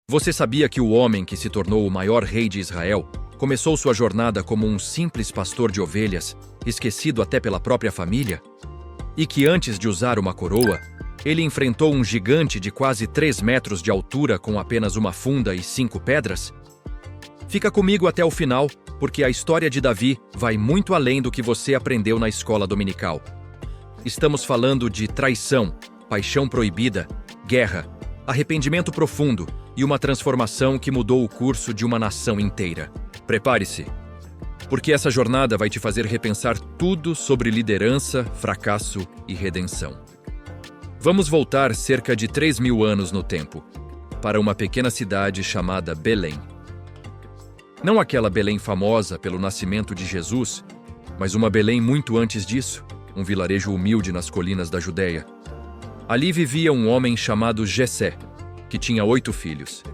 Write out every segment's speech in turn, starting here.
Você sabia que o homem que se tornou o maior rei de Israel começou sua jornada como um simples pastor de ovelhas, esquecido até pela própria família? E que antes de usar uma coroa, ele enfrentou um gigante de quase 3 metros de altura com apenas uma funda e 5 pedras? Fica comigo até o final, porque a história de Davi vai muito além do que você aprendeu na escola dominical. Estamos falando de traição, paixão proibida, guerra, arrependimento profundo e uma transformação que mudou o curso de uma nação inteira. Prepare-se, porque essa jornada vai te fazer repensar tudo sobre liderança, fracasso e redenção. Vamos voltar cerca de 3.000 anos no tempo, para uma pequena cidade chamada Belém. Não aquela Belém famosa pelo nascimento de Jesus, mas uma Belém muito antes disso, um vilarejo humilde nas colinas da Judéia. Ali vivia um homem chamado Jessé, que tinha 8 filhos.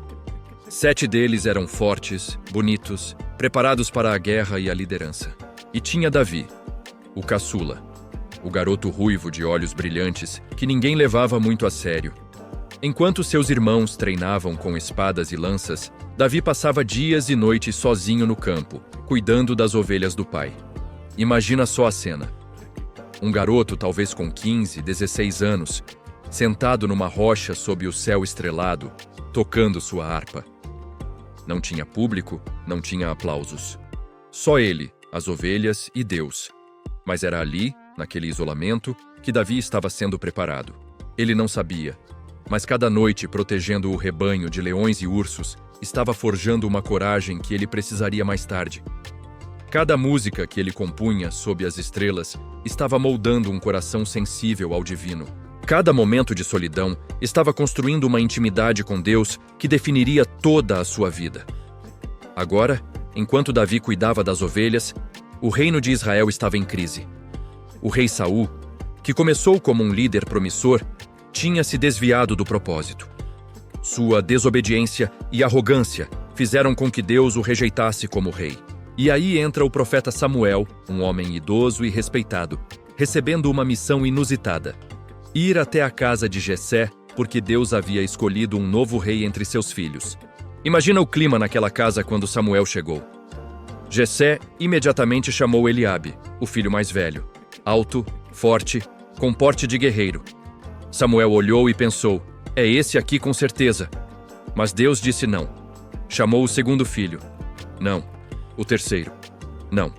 7 deles eram fortes, bonitos, preparados para a guerra e a liderança. E tinha Davi, o caçula, o garoto ruivo de olhos brilhantes que ninguém levava muito a sério. Enquanto seus irmãos treinavam com espadas e lanças, Davi passava dias e noites sozinho no campo, cuidando das ovelhas do pai. Imagina só a cena. Um garoto, talvez com 15, 16 anos, sentado numa rocha sob o céu estrelado, tocando sua harpa. Não tinha público, não tinha aplausos. Só ele, as ovelhas e Deus. Mas era ali, naquele isolamento, que Davi estava sendo preparado. Ele não sabia, mas cada noite, protegendo o rebanho de leões e ursos, estava forjando uma coragem que ele precisaria mais tarde. Cada música que ele compunha sob as estrelas estava moldando um coração sensível ao divino. Cada momento de solidão estava construindo uma intimidade com Deus que definiria toda a sua vida. Agora, enquanto Davi cuidava das ovelhas, o reino de Israel estava em crise. O rei Saul, que começou como um líder promissor, tinha se desviado do propósito. Sua desobediência e arrogância fizeram com que Deus o rejeitasse como rei. E aí entra o profeta Samuel, um homem idoso e respeitado, recebendo uma missão inusitada: ir até a casa de Jessé, porque Deus havia escolhido um novo rei entre seus filhos. Imagina o clima naquela casa quando Samuel chegou. Jessé imediatamente chamou Eliabe, o filho mais velho, alto, forte, com porte de guerreiro. Samuel olhou e pensou: é esse aqui com certeza. Mas Deus disse não. Chamou o segundo filho. Não. O terceiro. Não.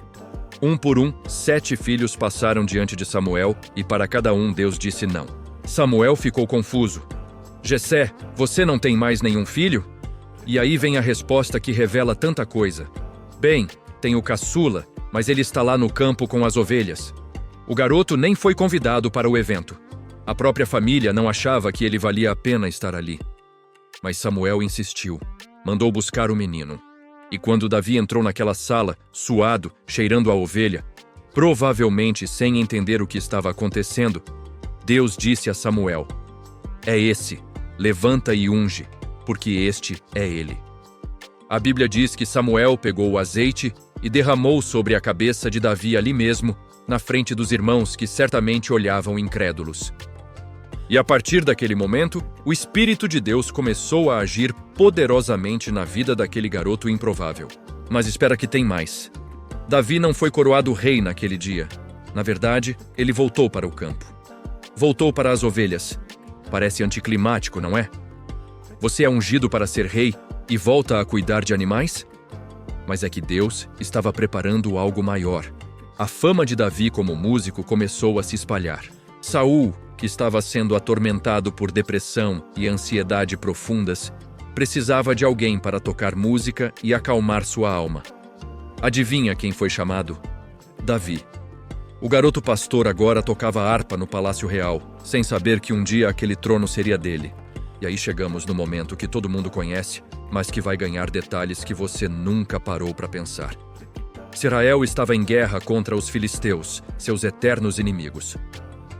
Um por um, 7 filhos passaram diante de Samuel e para cada um Deus disse não. Samuel ficou confuso. Jessé, você não tem mais nenhum filho? E aí vem a resposta que revela tanta coisa. Bem, tem o caçula, mas ele está lá no campo com as ovelhas. O garoto nem foi convidado para o evento. A própria família não achava que ele valia a pena estar ali. Mas Samuel insistiu. Mandou buscar o menino. E quando Davi entrou naquela sala, suado, cheirando a ovelha, provavelmente sem entender o que estava acontecendo, Deus disse a Samuel: é esse, levanta e unge, porque este é ele. A Bíblia diz que Samuel pegou o azeite e derramou sobre a cabeça de Davi ali mesmo, na frente dos irmãos que certamente olhavam incrédulos. E a partir daquele momento, o Espírito de Deus começou a agir poderosamente na vida daquele garoto improvável. Mas espera que tem mais. Davi não foi coroado rei naquele dia. Na verdade, ele voltou para o campo. Voltou para as ovelhas. Parece anticlimático, não é? Você é ungido para ser rei e volta a cuidar de animais? Mas é que Deus estava preparando algo maior. A fama de Davi como músico começou a se espalhar. Saul, que estava sendo atormentado por depressão e ansiedade profundas, precisava de alguém para tocar música e acalmar sua alma. Adivinha quem foi chamado? Davi. O garoto pastor agora tocava harpa no Palácio Real, sem saber que um dia aquele trono seria dele. E aí chegamos no momento que todo mundo conhece, mas que vai ganhar detalhes que você nunca parou para pensar. Israel estava em guerra contra os filisteus, seus eternos inimigos.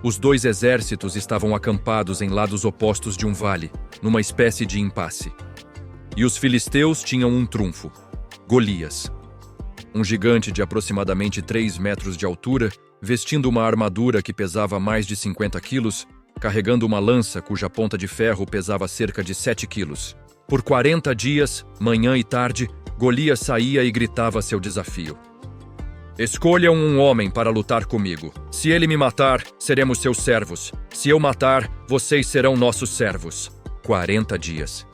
Os 2 exércitos estavam acampados em lados opostos de um vale, numa espécie de impasse. E os filisteus tinham um trunfo: Golias. Um gigante de aproximadamente 3 metros de altura, vestindo uma armadura que pesava mais de 50 quilos, carregando uma lança cuja ponta de ferro pesava cerca de 7 quilos. Por 40 dias, manhã e tarde, Golias saía e gritava seu desafio. Escolham um homem para lutar comigo. Se ele me matar, seremos seus servos. Se eu matar, vocês serão nossos servos. 40 dias.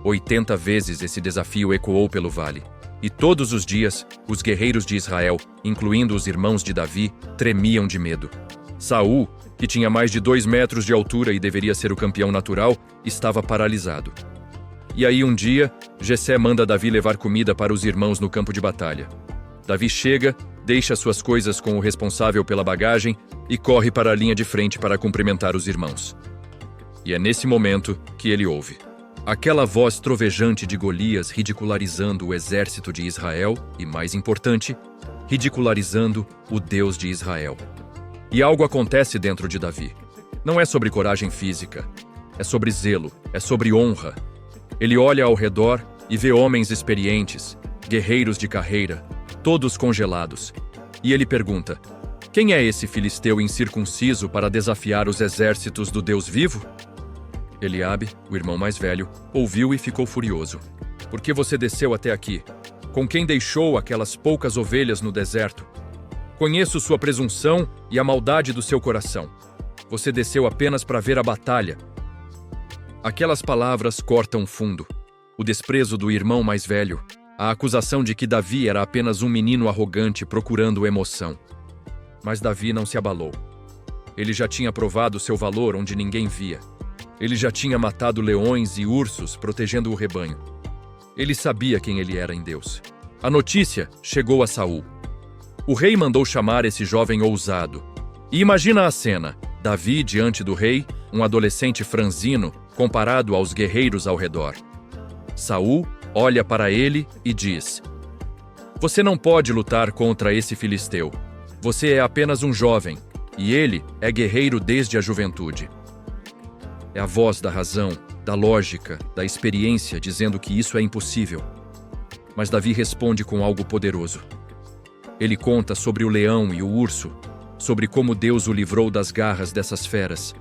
80 vezes esse desafio ecoou pelo vale. E todos os dias, os guerreiros de Israel, incluindo os irmãos de Davi, tremiam de medo. Saul, que tinha mais de 2 metros de altura e deveria ser o campeão natural, estava paralisado. E aí um dia, Jessé manda Davi levar comida para os irmãos no campo de batalha. Davi chega, deixa suas coisas com o responsável pela bagagem e corre para a linha de frente para cumprimentar os irmãos. E é nesse momento que ele ouve aquela voz trovejante de Golias ridicularizando o exército de Israel e, mais importante, ridicularizando o Deus de Israel. E algo acontece dentro de Davi. Não é sobre coragem física, é sobre zelo, é sobre honra. Ele olha ao redor e vê homens experientes, guerreiros de carreira, todos congelados. E ele pergunta: quem é esse filisteu incircunciso para desafiar os exércitos do Deus vivo? Eliabe, o irmão mais velho, ouviu e ficou furioso. Por que você desceu até aqui? Com quem deixou aquelas poucas ovelhas no deserto? Conheço sua presunção e a maldade do seu coração. Você desceu apenas para ver a batalha. Aquelas palavras cortam fundo. O desprezo do irmão mais velho, a acusação de que Davi era apenas um menino arrogante procurando emoção. Mas Davi não se abalou. Ele já tinha provado seu valor onde ninguém via. Ele já tinha matado leões e ursos protegendo o rebanho. Ele sabia quem ele era em Deus. A notícia chegou a Saul. O rei mandou chamar esse jovem ousado. E imagina a cena: Davi diante do rei, um adolescente franzino comparado aos guerreiros ao redor. Saul olha para ele e diz: você não pode lutar contra esse filisteu. Você é apenas um jovem, e ele é guerreiro desde a juventude. É a voz da razão, da lógica, da experiência dizendo que isso é impossível. Mas Davi responde com algo poderoso. Ele conta sobre o leão e o urso, sobre como Deus o livrou das garras dessas feras,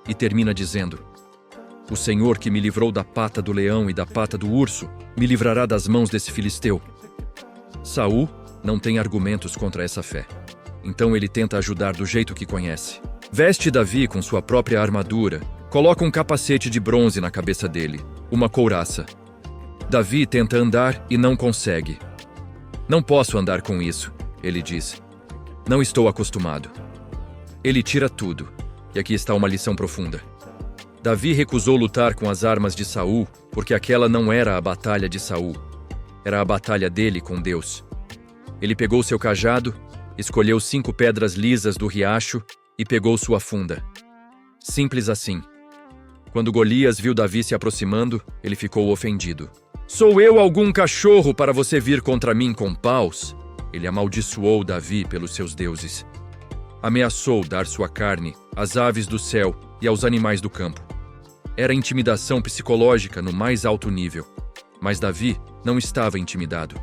e termina dizendo: o Senhor que me livrou da pata do leão e da pata do urso, me livrará das mãos desse filisteu. Saul não tem argumentos contra essa fé. Então ele tenta ajudar do jeito que conhece. Veste Davi com sua própria armadura, coloca um capacete de bronze na cabeça dele, uma couraça. Davi tenta andar e não consegue. Não posso andar com isso, ele diz. Não estou acostumado. Ele tira tudo, e aqui está uma lição profunda. Davi recusou lutar com as armas de Saul, porque aquela não era a batalha de Saul. Era a batalha dele com Deus. Ele pegou seu cajado, escolheu 5 pedras lisas do riacho e pegou sua funda. Simples assim. Quando Golias viu Davi se aproximando, ele ficou ofendido. Sou eu algum cachorro para você vir contra mim com paus? Ele amaldiçoou Davi pelos seus deuses. Ameaçou dar sua carne às aves do céu e aos animais do campo. Era intimidação psicológica no mais alto nível. Mas Davi não estava intimidado.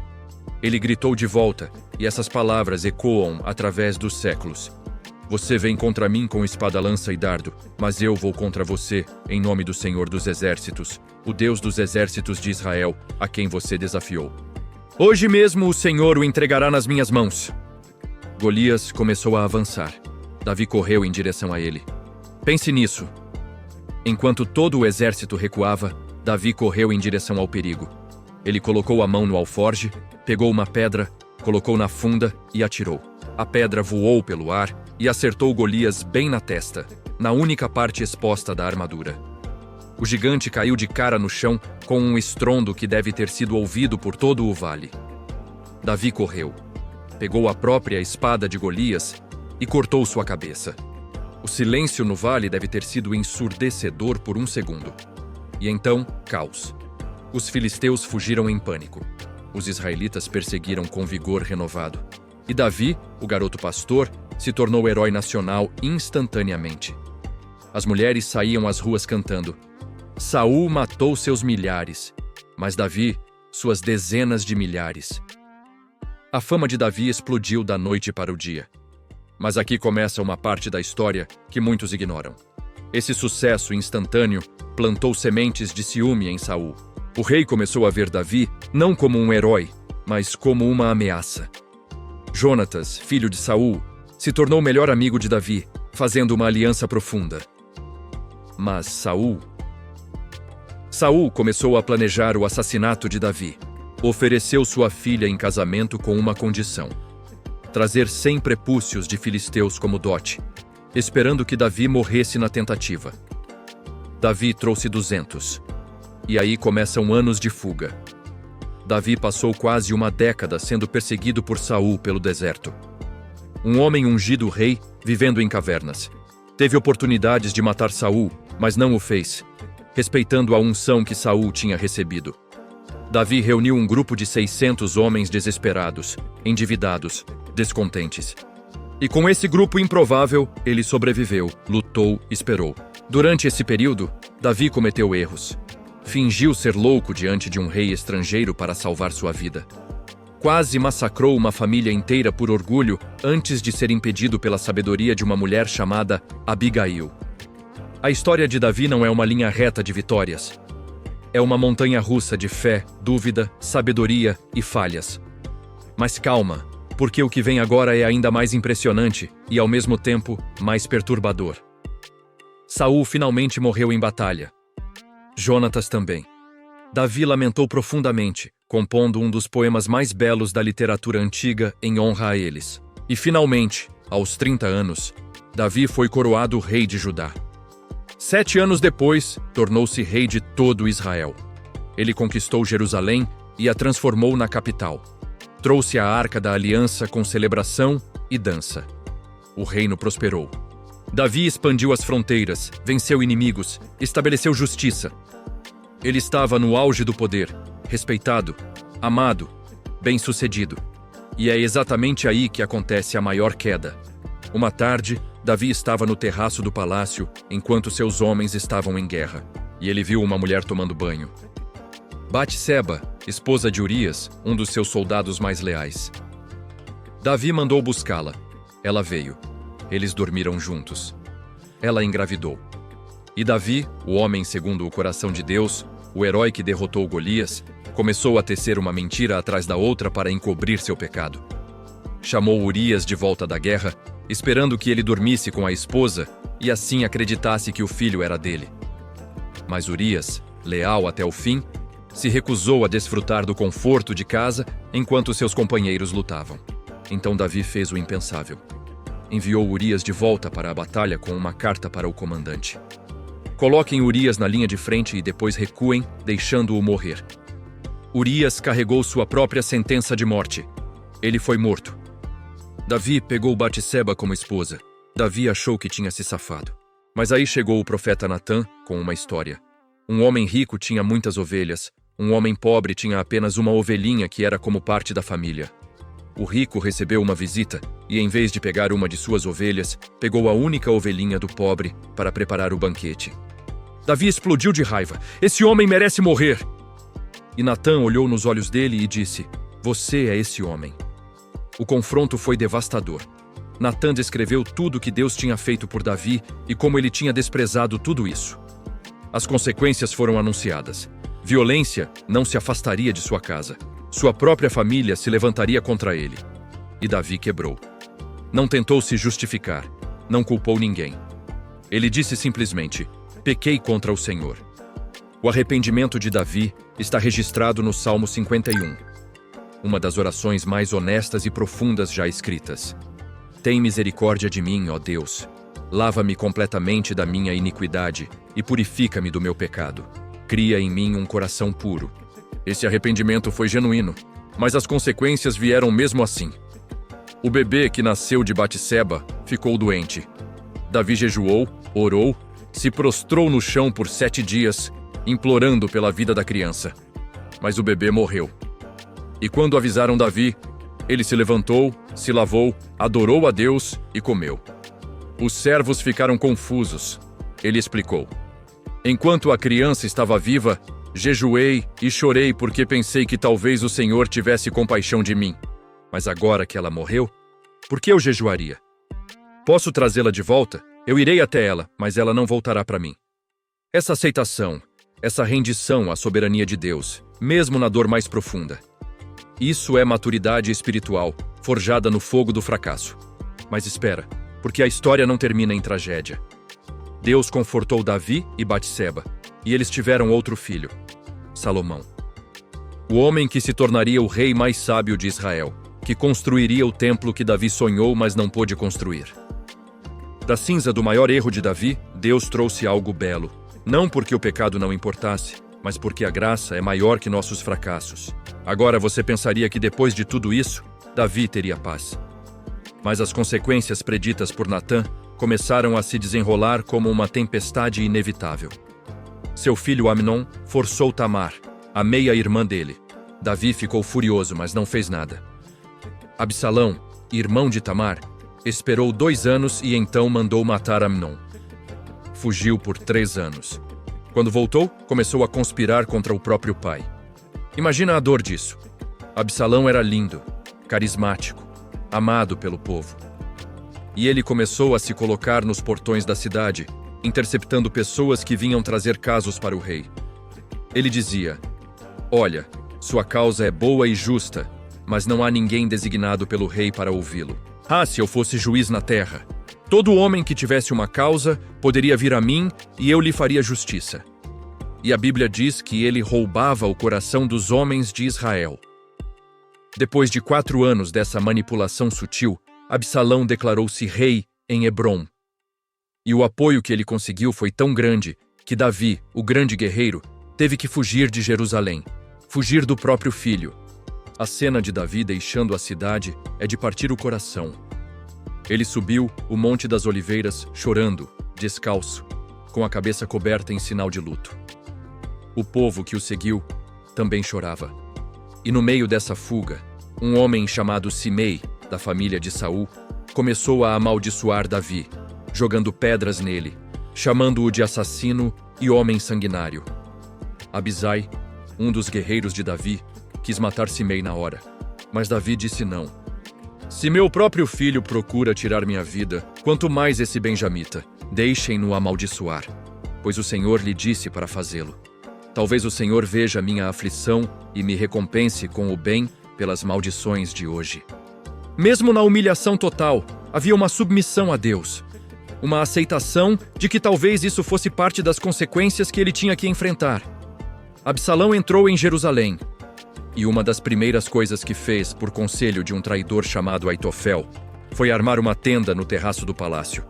Ele gritou de volta, e essas palavras ecoam através dos séculos. Você vem contra mim com espada, lança e dardo, mas eu vou contra você, em nome do Senhor dos Exércitos, o Deus dos exércitos de Israel, a quem você desafiou. Hoje mesmo o Senhor o entregará nas minhas mãos. Golias começou a avançar. Davi correu em direção a ele. Pense nisso. Enquanto todo o exército recuava, Davi correu em direção ao perigo. Ele colocou a mão no alforje, pegou uma pedra, colocou na funda e atirou. A pedra voou pelo ar e acertou Golias bem na testa, na única parte exposta da armadura. O gigante caiu de cara no chão com um estrondo que deve ter sido ouvido por todo o vale. Davi correu, pegou a própria espada de Golias e cortou sua cabeça. O silêncio no vale deve ter sido ensurdecedor por um segundo. E então, caos. Os filisteus fugiram em pânico. Os israelitas perseguiram com vigor renovado. E Davi, o garoto pastor, se tornou herói nacional instantaneamente. As mulheres saíam às ruas cantando. Saul matou seus milhares, mas Davi, suas dezenas de milhares. A fama de Davi explodiu da noite para o dia. Mas aqui começa uma parte da história que muitos ignoram. Esse sucesso instantâneo plantou sementes de ciúme em Saul. O rei começou a ver Davi não como um herói, mas como uma ameaça. Jonatas, filho de Saul, se tornou o melhor amigo de Davi, fazendo uma aliança profunda. Mas Saul começou a planejar o assassinato de Davi. Ofereceu sua filha em casamento com uma condição: trazer 100 prepúcios de filisteus como dote, esperando que Davi morresse na tentativa. Davi trouxe 200. E aí começam anos de fuga. Davi passou quase uma década sendo perseguido por Saul pelo deserto. Um homem ungido rei, vivendo em cavernas. Teve oportunidades de matar Saul, mas não o fez, respeitando a unção que Saul tinha recebido. Davi reuniu um grupo de 600 homens desesperados, endividados, descontentes. E com esse grupo improvável, ele sobreviveu, lutou, esperou. Durante esse período, Davi cometeu erros. Fingiu ser louco diante de um rei estrangeiro para salvar sua vida. Quase massacrou uma família inteira por orgulho antes de ser impedido pela sabedoria de uma mulher chamada Abigail. A história de Davi não é uma linha reta de vitórias. É uma montanha-russa de fé, dúvida, sabedoria e falhas. Mas calma, porque o que vem agora é ainda mais impressionante e, ao mesmo tempo, mais perturbador. Saul finalmente morreu em batalha. Jonatas também. Davi lamentou profundamente, compondo um dos poemas mais belos da literatura antiga em honra a eles. E finalmente, aos 30 anos, Davi foi coroado rei de Judá. 7 anos depois, tornou-se rei de todo Israel. Ele conquistou Jerusalém e a transformou na capital. Trouxe a Arca da Aliança com celebração e dança. O reino prosperou. Davi expandiu as fronteiras, venceu inimigos, estabeleceu justiça. Ele estava no auge do poder, respeitado, amado, bem-sucedido. E é exatamente aí que acontece a maior queda. Uma tarde, Davi estava no terraço do palácio, enquanto seus homens estavam em guerra, e ele viu uma mulher tomando banho. Batseba, esposa de Urias, um dos seus soldados mais leais. Davi mandou buscá-la. Ela veio. Eles dormiram juntos. Ela engravidou. E Davi, o homem segundo o coração de Deus, o herói que derrotou Golias, começou a tecer uma mentira atrás da outra para encobrir seu pecado. Chamou Urias de volta da guerra, esperando que ele dormisse com a esposa e assim acreditasse que o filho era dele. Mas Urias, leal até o fim, se recusou a desfrutar do conforto de casa enquanto seus companheiros lutavam. Então Davi fez o impensável. Enviou Urias de volta para a batalha com uma carta para o comandante. Coloquem Urias na linha de frente e depois recuem, deixando-o morrer. Urias carregou sua própria sentença de morte. Ele foi morto. Davi pegou Batseba como esposa. Davi achou que tinha se safado. Mas aí chegou o profeta Natã com uma história. Um homem rico tinha muitas ovelhas. Um homem pobre tinha apenas uma ovelhinha que era como parte da família. O rico recebeu uma visita e, em vez de pegar uma de suas ovelhas, pegou a única ovelhinha do pobre para preparar o banquete. Davi explodiu de raiva. Esse homem merece morrer! E Natã olhou nos olhos dele e disse: Você é esse homem. O confronto foi devastador. Natã descreveu tudo o que Deus tinha feito por Davi e como ele tinha desprezado tudo isso. As consequências foram anunciadas. Violência não se afastaria de sua casa. Sua própria família se levantaria contra ele. E Davi quebrou. Não tentou se justificar. Não culpou ninguém. Ele disse simplesmente: Pequei contra o Senhor. O arrependimento de Davi está registrado no Salmo 51. Uma das orações mais honestas e profundas já escritas. Tem misericórdia de mim, ó Deus. Lava-me completamente da minha iniquidade e purifica-me do meu pecado. Cria em mim um coração puro. Esse arrependimento foi genuíno, mas as consequências vieram mesmo assim. O bebê que nasceu de Batseba ficou doente. Davi jejuou, orou, se prostrou no chão por 7 dias, implorando pela vida da criança. Mas o bebê morreu. E quando avisaram Davi, ele se levantou, se lavou, adorou a Deus e comeu. Os servos ficaram confusos. Ele explicou: Enquanto a criança estava viva, jejuei e chorei porque pensei que talvez o Senhor tivesse compaixão de mim. Mas agora que ela morreu, por que eu jejuaria? Posso trazê-la de volta? Eu irei até ela, mas ela não voltará para mim. Essa aceitação, essa rendição à soberania de Deus, mesmo na dor mais profunda. Isso é maturidade espiritual, forjada no fogo do fracasso. Mas espera, porque a história não termina em tragédia. Deus confortou Davi e Batseba, e eles tiveram outro filho, Salomão. O homem que se tornaria o rei mais sábio de Israel, que construiria o templo que Davi sonhou, mas não pôde construir. Da cinza do maior erro de Davi, Deus trouxe algo belo, não porque o pecado não importasse, mas porque a graça é maior que nossos fracassos. Agora você pensaria que depois de tudo isso, Davi teria paz. Mas as consequências preditas por Natã começaram a se desenrolar como uma tempestade inevitável. Seu filho Amnon forçou Tamar, a meia-irmã dele. Davi ficou furioso, mas não fez nada. Absalão, irmão de Tamar, esperou 2 anos e então mandou matar Amnon. Fugiu por 3 anos. Quando voltou, começou a conspirar contra o próprio pai. Imagina a dor disso. Absalão era lindo, carismático, amado pelo povo. E ele começou a se colocar nos portões da cidade, interceptando pessoas que vinham trazer casos para o rei. Ele dizia: "Olha, sua causa é boa e justa, mas não há ninguém designado pelo rei para ouvi-lo. Ah, se eu fosse juiz na terra! Todo homem que tivesse uma causa poderia vir a mim e eu lhe faria justiça." E a Bíblia diz que ele roubava o coração dos homens de Israel. Depois de 4 anos dessa manipulação sutil, Absalão declarou-se rei em Hebrom. E o apoio que ele conseguiu foi tão grande que Davi, o grande guerreiro, teve que fugir de Jerusalém, fugir do próprio filho. A cena de Davi deixando a cidade é de partir o coração. Ele subiu o Monte das Oliveiras chorando, descalço, com a cabeça coberta em sinal de luto. O povo que o seguiu também chorava. E no meio dessa fuga, um homem chamado Simei, da família de Saul, começou a amaldiçoar Davi, jogando pedras nele, chamando-o de assassino e homem sanguinário. Abisai, um dos guerreiros de Davi, quis matar Simei na hora, mas Davi disse não. Se meu próprio filho procura tirar minha vida, quanto mais esse benjamita, deixem-no amaldiçoar, pois o Senhor lhe disse para fazê-lo. Talvez o Senhor veja minha aflição e me recompense com o bem pelas maldições de hoje. Mesmo na humilhação total, havia uma submissão a Deus. Uma aceitação de que talvez isso fosse parte das consequências que ele tinha que enfrentar. Absalão entrou em Jerusalém. E uma das primeiras coisas que fez, por conselho de um traidor chamado Aitofel, foi armar uma tenda no terraço do palácio.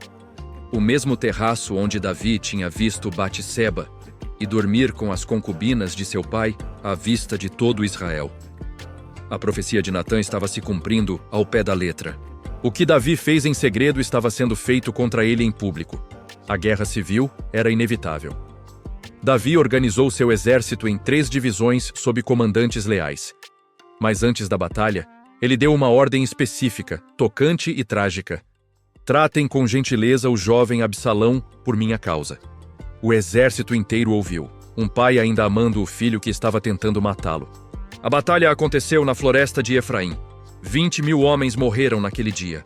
O mesmo terraço onde Davi tinha visto Batseba e dormir com as concubinas de seu pai à vista de todo Israel. A profecia de Natã estava se cumprindo ao pé da letra. O que Davi fez em segredo estava sendo feito contra ele em público. A guerra civil era inevitável. Davi organizou seu exército em 3 divisões sob comandantes leais. Mas antes da batalha, ele deu uma ordem específica, tocante e trágica. Tratem com gentileza o jovem Absalão por minha causa. O exército inteiro ouviu, um pai ainda amando o filho que estava tentando matá-lo. A batalha aconteceu na floresta de Efraim. 20.000 homens morreram naquele dia.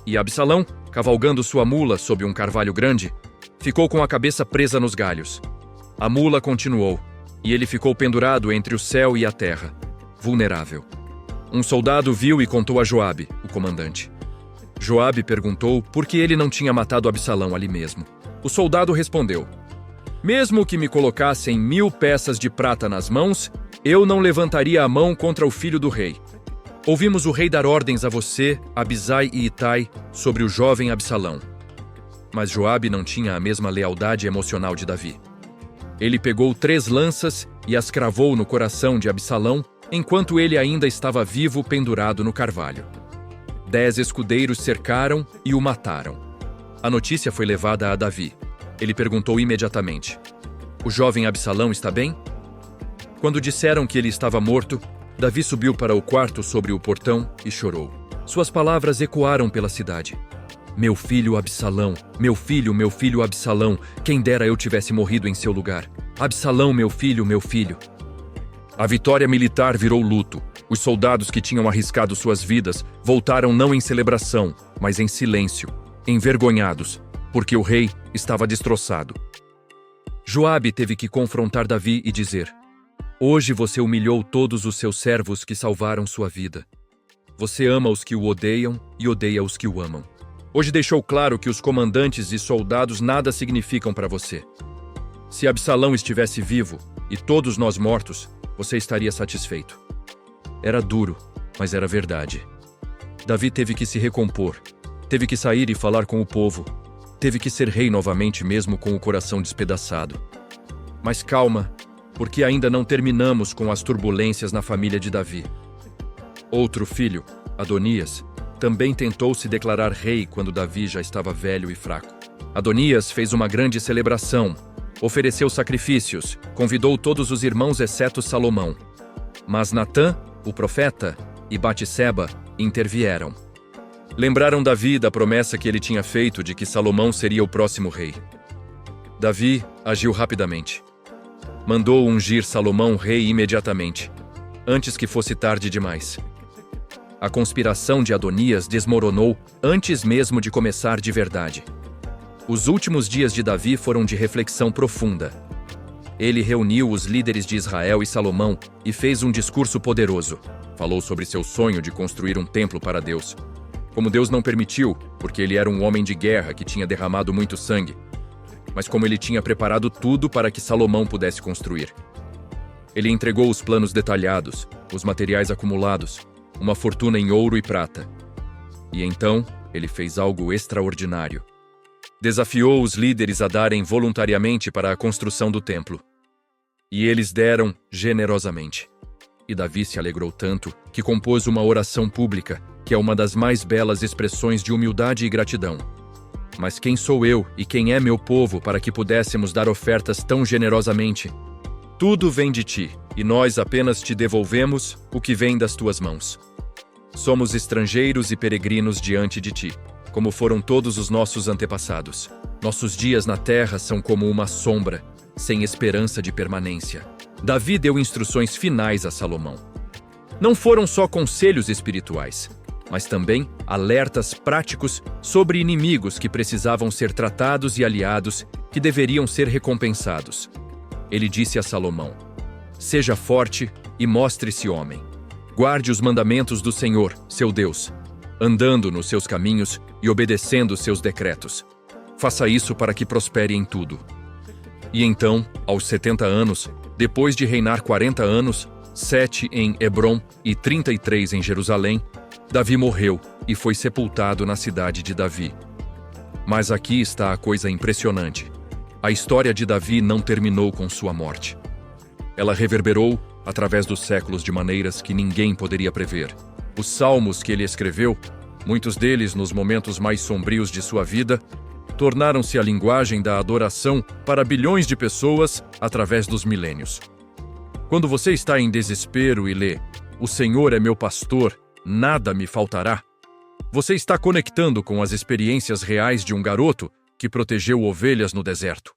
E Absalão, cavalgando sua mula sob um carvalho grande, ficou com a cabeça presa nos galhos. A mula continuou, e ele ficou pendurado entre o céu e a terra, vulnerável. Um soldado viu e contou a Joabe, o comandante. Joabe perguntou por que ele não tinha matado Absalão ali mesmo. O soldado respondeu: "Mesmo que me colocassem 1000 peças de prata nas mãos, eu não levantaria a mão contra o filho do rei. Ouvimos o rei dar ordens a você, Abisai e Itai, sobre o jovem Absalão." Mas Joabe não tinha a mesma lealdade emocional de Davi. Ele pegou 3 lanças e as cravou no coração de Absalão, enquanto ele ainda estava vivo pendurado no carvalho. 10 escudeiros cercaram e o mataram. A notícia foi levada a Davi. Ele perguntou imediatamente: "O jovem Absalão está bem?" Quando disseram que ele estava morto, Davi subiu para o quarto sobre o portão e chorou. Suas palavras ecoaram pela cidade. Meu filho Absalão, meu filho Absalão, quem dera eu tivesse morrido em seu lugar. Absalão, meu filho, meu filho." A vitória militar virou luto. Os soldados que tinham arriscado suas vidas voltaram não em celebração, mas em silêncio, envergonhados, porque o rei estava destroçado. Joabe teve que confrontar Davi e dizer: Hoje você humilhou todos os seus servos que salvaram sua vida. Você ama os que o odeiam e odeia os que o amam. Hoje deixou claro que os comandantes e soldados nada significam para você. Se Absalão estivesse vivo e todos nós mortos, você estaria satisfeito. Era duro, mas era verdade. Davi teve que se recompor, teve que sair e falar com o povo, teve que ser rei novamente mesmo com o coração despedaçado. Mas calma, porque ainda não terminamos com as turbulências na família de Davi. Outro filho, Adonias, também tentou se declarar rei quando Davi já estava velho e fraco. Adonias fez uma grande celebração, ofereceu sacrifícios, convidou todos os irmãos exceto Salomão. Mas Natã, o profeta, e Batseba intervieram. Lembraram Davi da promessa que ele tinha feito de que Salomão seria o próximo rei. Davi agiu rapidamente. Mandou ungir Salomão rei imediatamente, antes que fosse tarde demais. A conspiração de Adonias desmoronou antes mesmo de começar de verdade. Os últimos dias de Davi foram de reflexão profunda. Ele reuniu os líderes de Israel e Salomão e fez um discurso poderoso. Falou sobre seu sonho de construir um templo para Deus. Como Deus não permitiu, porque ele era um homem de guerra que tinha derramado muito sangue, mas como ele tinha preparado tudo para que Salomão pudesse construir. Ele entregou os planos detalhados, os materiais acumulados, uma fortuna em ouro e prata. E então, ele fez algo extraordinário. Desafiou os líderes a darem voluntariamente para a construção do templo. E eles deram generosamente. E Davi se alegrou tanto que compôs uma oração pública, que é uma das mais belas expressões de humildade e gratidão. Mas quem sou eu e quem é meu povo para que pudéssemos dar ofertas tão generosamente? Tudo vem de ti, e nós apenas te devolvemos o que vem das tuas mãos. Somos estrangeiros e peregrinos diante de ti, como foram todos os nossos antepassados. Nossos dias na terra são como uma sombra, sem esperança de permanência. Davi deu instruções finais a Salomão. Não foram só conselhos espirituais, mas também alertas práticos sobre inimigos que precisavam ser tratados e aliados que deveriam ser recompensados. Ele disse a Salomão: Seja forte e mostre-se homem. Guarde os mandamentos do Senhor, seu Deus, andando nos seus caminhos e obedecendo seus decretos. Faça isso para que prospere em tudo. E então, aos 70 anos, depois de reinar 40 anos, 7 em Hebrom e 33 em Jerusalém, Davi morreu e foi sepultado na cidade de Davi. Mas aqui está a coisa impressionante. A história de Davi não terminou com sua morte. Ela reverberou através dos séculos de maneiras que ninguém poderia prever. Os salmos que ele escreveu, muitos deles nos momentos mais sombrios de sua vida, tornaram-se a linguagem da adoração para bilhões de pessoas através dos milênios. Quando você está em desespero e lê "O Senhor é meu pastor, nada me faltará", você está conectando com as experiências reais de um garoto que protegeu ovelhas no deserto.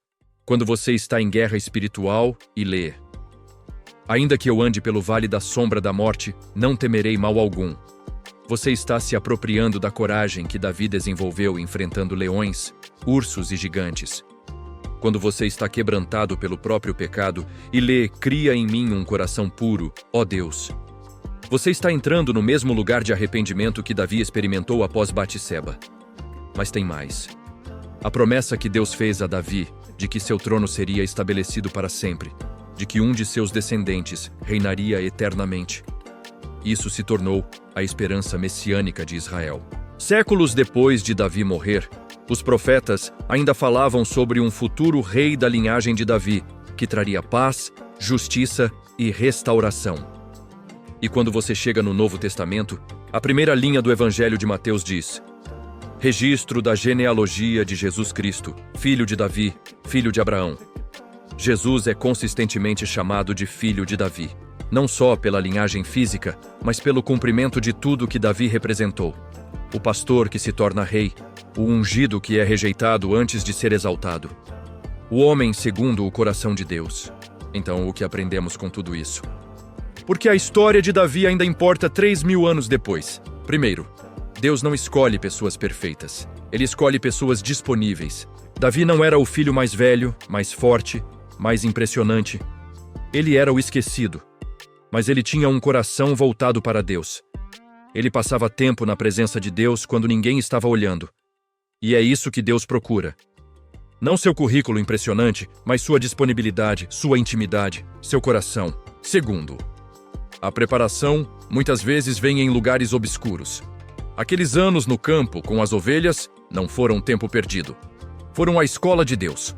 Quando você está em guerra espiritual e lê "Ainda que eu ande pelo vale da sombra da morte, não temerei mal algum", você está se apropriando da coragem que Davi desenvolveu enfrentando leões, ursos e gigantes. Quando você está quebrantado pelo próprio pecado e lê "Cria em mim um coração puro, ó Deus", você está entrando no mesmo lugar de arrependimento que Davi experimentou após Batseba. Mas tem mais. A promessa que Deus fez a Davi de que seu trono seria estabelecido para sempre, de que um de seus descendentes reinaria eternamente. Isso se tornou a esperança messiânica de Israel. Séculos depois de Davi morrer, os profetas ainda falavam sobre um futuro rei da linhagem de Davi, que traria paz, justiça e restauração. E quando você chega no Novo Testamento, a primeira linha do Evangelho de Mateus diz: registro da genealogia de Jesus Cristo, filho de Davi, filho de Abraão. Jesus é consistentemente chamado de filho de Davi, não só pela linhagem física, mas pelo cumprimento de tudo que Davi representou. O pastor que se torna rei, o ungido que é rejeitado antes de ser exaltado. O homem segundo o coração de Deus. Então, o que aprendemos com tudo isso? Porque a história de Davi ainda importa 3.000 anos depois. Primeiro, Deus não escolhe pessoas perfeitas. Ele escolhe pessoas disponíveis. Davi não era o filho mais velho, mais forte, mais impressionante, ele era o esquecido, mas ele tinha um coração voltado para Deus. Ele passava tempo na presença de Deus quando ninguém estava olhando. E é isso que Deus procura. Não seu currículo impressionante, mas sua disponibilidade, sua intimidade, seu coração. Segundo, a preparação muitas vezes vem em lugares obscuros. Aqueles anos no campo com as ovelhas não foram tempo perdido. Foram a escola de Deus.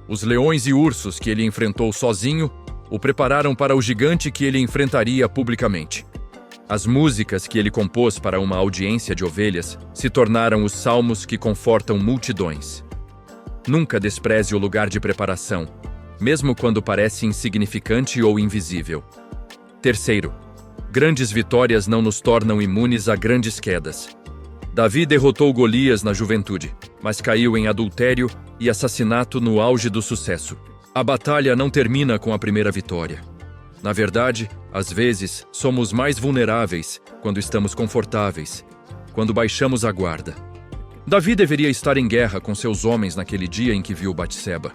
Os leões e ursos que ele enfrentou sozinho o prepararam para o gigante que ele enfrentaria publicamente. As músicas que ele compôs para uma audiência de ovelhas se tornaram os salmos que confortam multidões. Nunca despreze o lugar de preparação, mesmo quando parece insignificante ou invisível. Terceiro, grandes vitórias não nos tornam imunes a grandes quedas. Davi derrotou Golias na juventude, mas caiu em adultério e assassinato no auge do sucesso. A batalha não termina com a primeira vitória. Na verdade, às vezes, somos mais vulneráveis quando estamos confortáveis, quando baixamos a guarda. Davi deveria estar em guerra com seus homens naquele dia em que viu Batseba.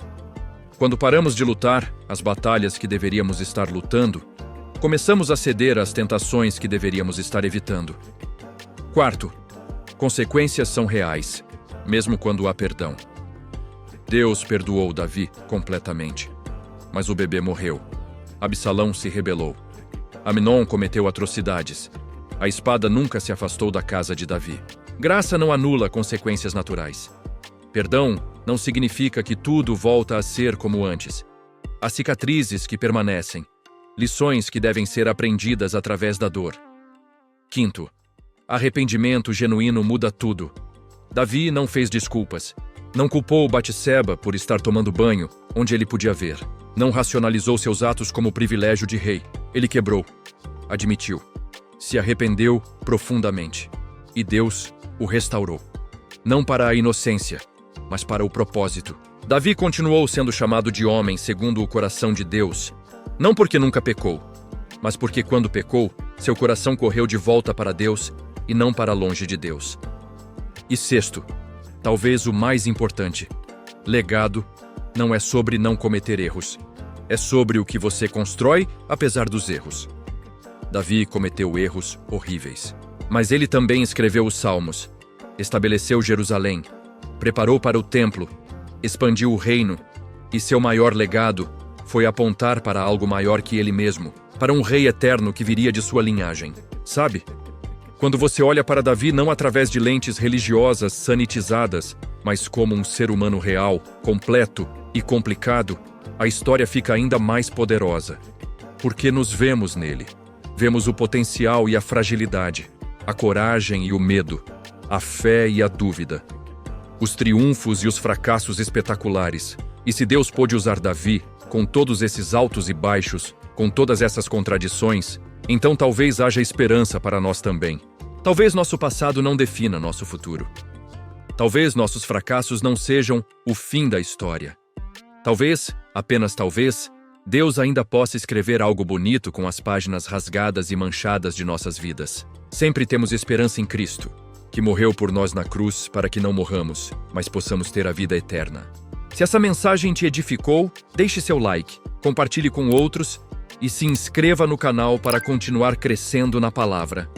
Quando paramos de lutar as batalhas que deveríamos estar lutando, começamos a ceder às tentações que deveríamos estar evitando. Quarto, consequências são reais, mesmo quando há perdão. Deus perdoou Davi completamente, mas o bebê morreu. Absalão se rebelou. Amnon cometeu atrocidades. A espada nunca se afastou da casa de Davi. Graça não anula consequências naturais. Perdão não significa que tudo volta a ser como antes. Há cicatrizes que permanecem, lições que devem ser aprendidas através da dor. Quinto, arrependimento genuíno muda tudo. Davi não fez desculpas. Não culpou Batseba por estar tomando banho, onde ele podia ver. Não racionalizou seus atos como privilégio de rei. Ele quebrou, admitiu, se arrependeu profundamente. E Deus o restaurou. Não para a inocência, mas para o propósito. Davi continuou sendo chamado de homem segundo o coração de Deus, não porque nunca pecou, mas porque quando pecou, seu coração correu de volta para Deus e não para longe de Deus. E sexto, talvez o mais importante, legado não é sobre não cometer erros. É sobre o que você constrói apesar dos erros. Davi cometeu erros horríveis. Mas ele também escreveu os Salmos, estabeleceu Jerusalém, preparou para o templo, expandiu o reino, e seu maior legado foi apontar para algo maior que ele mesmo, para um rei eterno que viria de sua linhagem. Sabe? Quando você olha para Davi não através de lentes religiosas sanitizadas, mas como um ser humano real, completo e complicado, a história fica ainda mais poderosa. Porque nos vemos nele. Vemos o potencial e a fragilidade, a coragem e o medo, a fé e a dúvida, os triunfos e os fracassos espetaculares. E se Deus pôde usar Davi, com todos esses altos e baixos, com todas essas contradições, então talvez haja esperança para nós também. Talvez nosso passado não defina nosso futuro. Talvez nossos fracassos não sejam o fim da história. Talvez, apenas talvez, Deus ainda possa escrever algo bonito com as páginas rasgadas e manchadas de nossas vidas. Sempre temos esperança em Cristo, que morreu por nós na cruz para que não morramos, mas possamos ter a vida eterna. Se essa mensagem te edificou, deixe seu like, compartilhe com outros e se inscreva no canal para continuar crescendo na palavra.